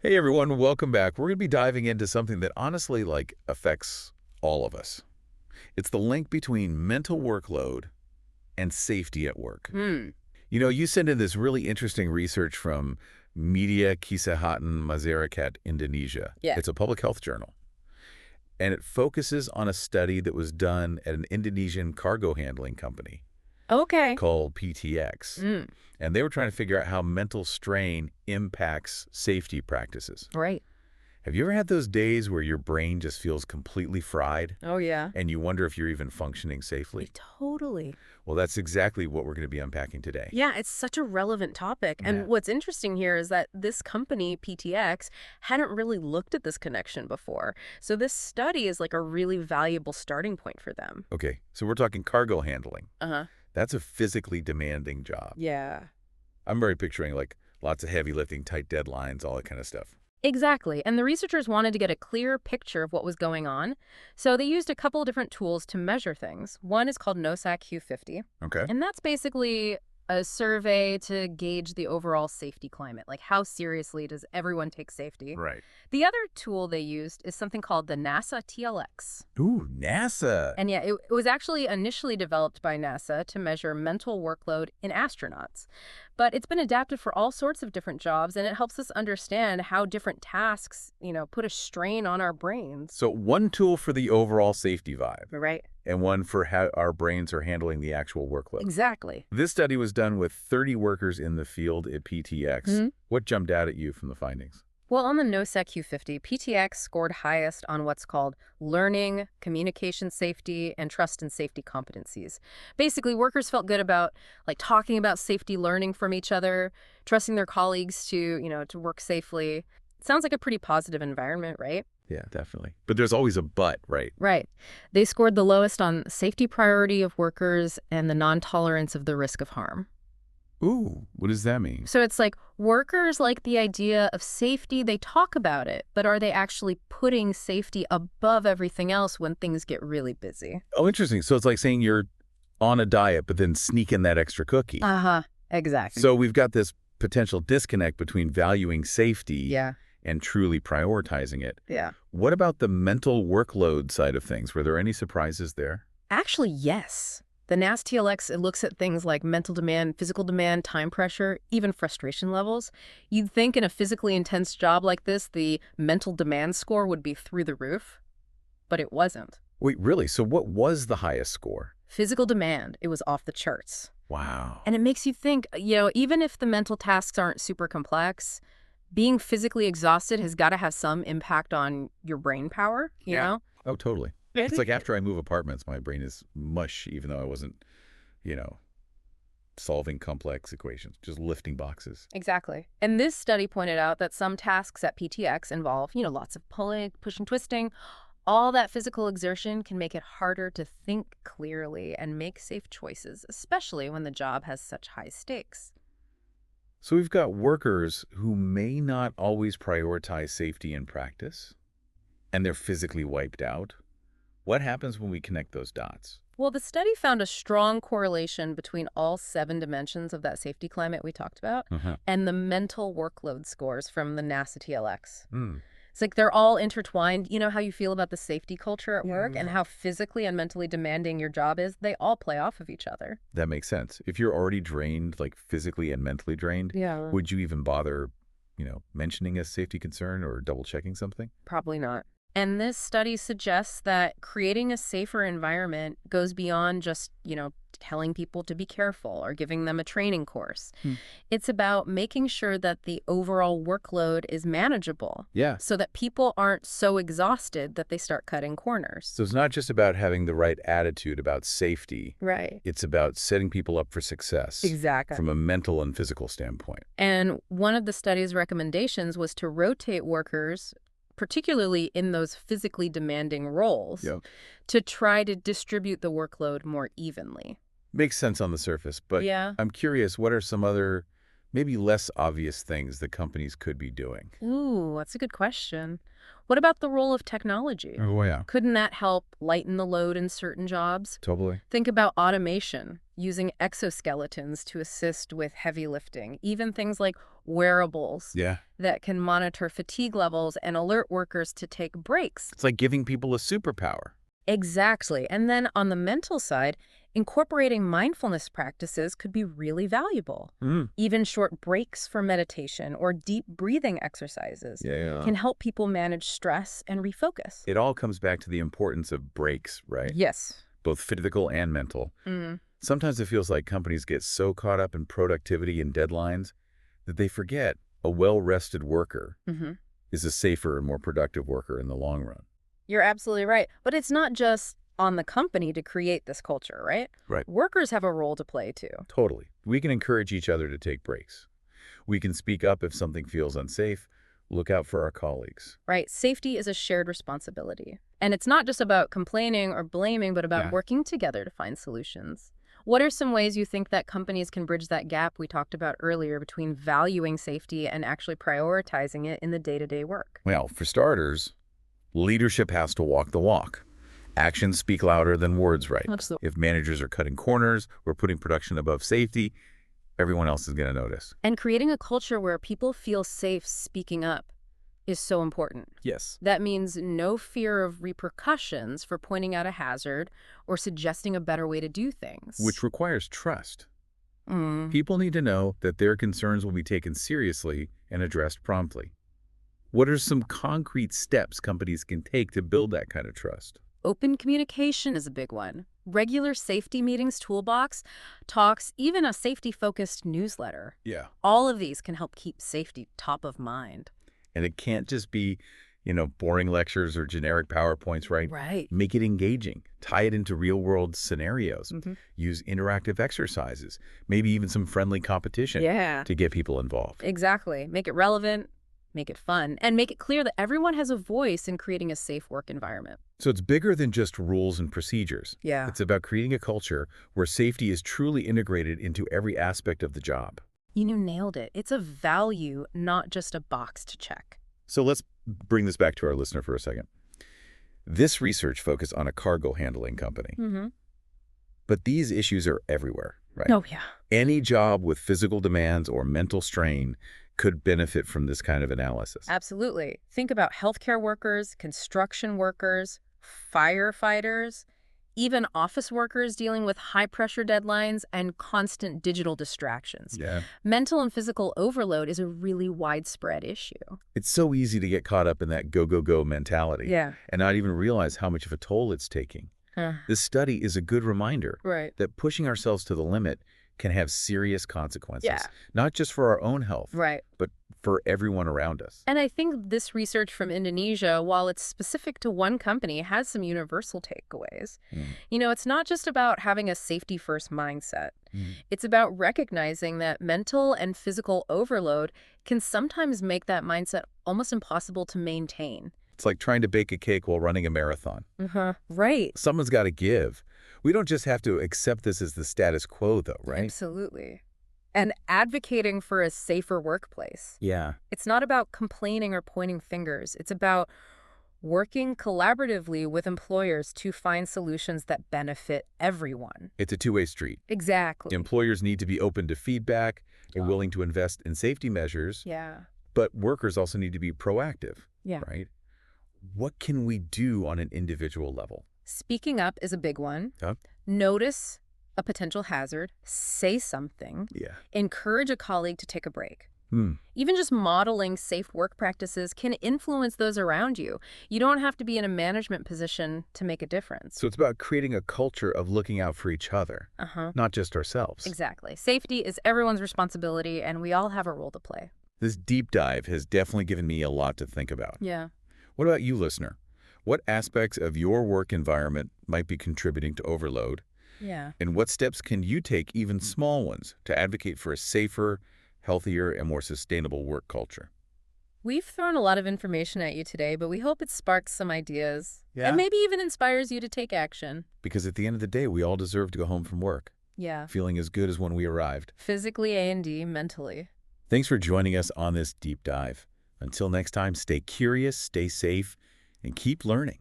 Hey everyone, welcome back. We're going to be diving into something that honestly affects all of us. It's the link between mental workload and safety at work. Hmm. You sent in this really interesting research from Media Kesehatan Masyarakat Indonesia. Yeah. It's a public health journal, and it focuses on a study that was done at an Indonesian cargo handling company Okay. called PTX. Mm. And they were trying to figure out how mental strain impacts safety practices. Right. Have you ever had those days where your brain just feels completely fried Oh, yeah. and you wonder if you're even functioning safely? Totally. Well, that's exactly what we're going to be unpacking today. Yeah, it's such a relevant topic. Yeah. And what's interesting here is that this company, PTX, hadn't really looked at this connection before. So this study is like a really valuable starting point for them. Okay, so we're talking cargo handling. Uh-huh. That's a physically demanding job. Yeah. I'm very picturing lots of heavy lifting, tight deadlines, all that kind of stuff. Exactly. And the researchers wanted to get a clear picture of what was going on. So they used a couple different tools to measure things. One is called NOSACQ-50. Okay. And that's basically a survey to gauge the overall safety climate. Like, how seriously does everyone take safety? Right. The other tool they used is something called the NASA-TLX. Ooh, NASA. And yeah, it was actually initially developed by NASA to measure mental workload in astronauts. But it's been adapted for all sorts of different jobs, and it helps us understand how different tasks, put a strain on our brains. So one tool for the overall safety vibe Right? and one for how our brains are handling the actual workload. Exactly. This study was done with 30 workers in the field at PTX. Mhm. What jumped out at you from the findings? Well, on the NOSACQ-50, PTX scored highest on what's called learning, communication safety, and trust and safety competencies. Basically, workers felt good about talking about safety, learning from each other, trusting their colleagues to work safely. Sounds like a pretty positive environment, right? Yeah, definitely. But there's always a but, right? Right. They scored the lowest on safety priority of workers and the non-tolerance of the risk of harm. Ooh, what does that mean? So it's like workers like the idea of safety, they talk about it, but are they actually putting safety above everything else when things get really busy? Oh, interesting. So it's like saying you're on a diet, but then sneak in that extra cookie. Uh-huh. Exactly. So we've got this potential disconnect between valuing safety Yeah. and truly prioritizing it. Yeah. What about the mental workload side of things? Were there any surprises there? Actually, yes. The NAS-TLX, it looks at things like mental demand, physical demand, time pressure, even frustration levels. You'd think in a physically intense job like this, the mental demand score would be through the roof, but it wasn't. Wait, really? So what was the highest score? Physical demand, it was off the charts. Wow. And it makes you think, even if the mental tasks aren't super complex, being physically exhausted has got to have some impact on your brain power, you Yeah. know? Oh, totally. It's like after I move apartments, my brain is mush, even though I wasn't, you know, solving complex equations, just lifting boxes. Exactly. And this study pointed out that some tasks at PTX involve, lots of pulling, pushing, twisting. All that physical exertion can make it harder to think clearly and make safe choices, especially when the job has such high stakes. So we've got workers who may not always prioritize safety in practice, and they're physically wiped out. What happens when we connect those dots? Well, the study found a strong correlation between all 7 dimensions of that safety climate we talked about and the mental workload scores from the NASA-TLX. Hmm. It's like they're all intertwined. You know how you feel about the safety culture at work and how physically and mentally demanding your job is? They all play off of each other. That makes sense. If you're already drained, physically and mentally drained, Yeah. would you even bother, mentioning a safety concern or double checking something? Probably not. And this study suggests that creating a safer environment goes beyond just, telling people to be careful or giving them a training course. It's about making sure that the overall workload is manageable. Yeah. So that people aren't so exhausted that they start cutting corners. So it's not just about having the right attitude about safety. Right. It's about setting people up for success. Exactly. From a mental and physical standpoint. And one of the study's recommendations was to rotate workers, particularly in those physically demanding roles, to try to distribute the workload more evenly. Makes sense on the surface, but Yeah. I'm curious, what are some other, maybe less obvious things that companies could be doing? Ooh, that's a good question. What about the role of technology? Oh, yeah. Couldn't that help lighten the load in certain jobs? Totally. Think about automation, using exoskeletons to assist with heavy lifting. Even things like wearables Yeah. that can monitor fatigue levels and alert workers to take breaks. It's like giving people a superpower. Exactly. And then on the mental side, incorporating mindfulness practices could be really valuable. Mm. Even short breaks for meditation or deep breathing exercises Yeah. can help people manage stress and refocus. It all comes back to the importance of breaks, right? Yes. Both physical and mental. Mm. Sometimes it feels like companies get so caught up in productivity and deadlines that they forget a well-rested worker Mm-hmm. is a safer and more productive worker in the long run. You're absolutely right. But it's not just on the company to create this culture, right? Right. Workers have a role to play too. Totally. We can encourage each other to take breaks. We can speak up if something feels unsafe, look out for our colleagues. Right. Safety is a shared responsibility. And it's not just about complaining or blaming, but about Yeah. working together to find solutions. What are some ways you think that companies can bridge that gap we talked about earlier between valuing safety and actually prioritizing it in the day-to-day work? Well, for starters, leadership has to walk the walk. Actions speak louder than words, right? Absolutely. If managers are cutting corners or putting production above safety, everyone else is going to notice. And creating a culture where people feel safe speaking up is so important. Yes. That means no fear of repercussions for pointing out a hazard or suggesting a better way to do things. Which requires trust. Mm. People need to know that their concerns will be taken seriously and addressed promptly. What are some concrete steps companies can take to build that kind of trust? Open communication is a big one. Regular safety meetings, toolbox, talks, even a safety-focused newsletter. Yeah. All of these can help keep safety top of mind. And it can't just be, boring lectures or generic PowerPoints, right? Right. Make it engaging. Tie it into real-world scenarios. Mm-hmm. Use interactive exercises, maybe even some friendly competition Yeah. to get people involved. Exactly. Make it relevant, make it fun, and make it clear that everyone has a voice in creating a safe work environment. So it's bigger than just rules and procedures. Yeah. It's about creating a culture where safety is truly integrated into every aspect of the job. You nailed it. It's a value, not just a box to check. So let's bring this back to our listener for a second. This research focused on a cargo handling company. Mm-hmm. But these issues are everywhere, right? Oh, yeah. Any job with physical demands or mental strain could benefit from this kind of analysis. Absolutely. Think about healthcare workers, construction workers, firefighters, even office workers dealing with high-pressure deadlines and constant digital distractions. Yeah. Mental and physical overload is a really widespread issue. It's so easy to get caught up in that go, go, go mentality Yeah. and not even realize how much of a toll it's taking. This study is a good reminder Right. that pushing ourselves to the limit can have serious consequences, Yeah. not just for our own health, Right. but for everyone around us. And I think this research from Indonesia, while it's specific to one company, has some universal takeaways. It's not just about having a safety-first mindset. It's about recognizing that mental and physical overload can sometimes make that mindset almost impossible to maintain. It's like trying to bake a cake while running a marathon. Right. Someone's got to give. We don't just have to accept this as the status quo, though, right? Absolutely. And advocating for a safer workplace. Yeah. It's not about complaining or pointing fingers. It's about working collaboratively with employers to find solutions that benefit everyone. It's a two-way street. Exactly. Employers need to be open to feedback and willing to invest in safety measures, Yeah. but workers also need to be proactive, Yeah. right? What can we do on an individual level? Speaking up is a big one. Huh? Notice a potential hazard, say something, Yeah. encourage a colleague to take a break. Hmm. Even just modeling safe work practices can influence those around you. You don't have to be in a management position to make a difference. So it's about creating a culture of looking out for each other, not just ourselves. Exactly. Safety is everyone's responsibility, and we all have a role to play. This deep dive has definitely given me a lot to think about. Yeah. What about you, listener? What aspects of your work environment might be contributing to overload? Yeah. And what steps can you take, even small ones, to advocate for a safer, healthier, and more sustainable work culture? We've thrown a lot of information at you today, but we hope it sparks some ideas. Yeah. And maybe even inspires you to take action. Because at the end of the day, we all deserve to go home from work, Yeah. feeling as good as when we arrived. Physically and mentally. Thanks for joining us on this deep dive. Until next time, stay curious, stay safe, and keep learning.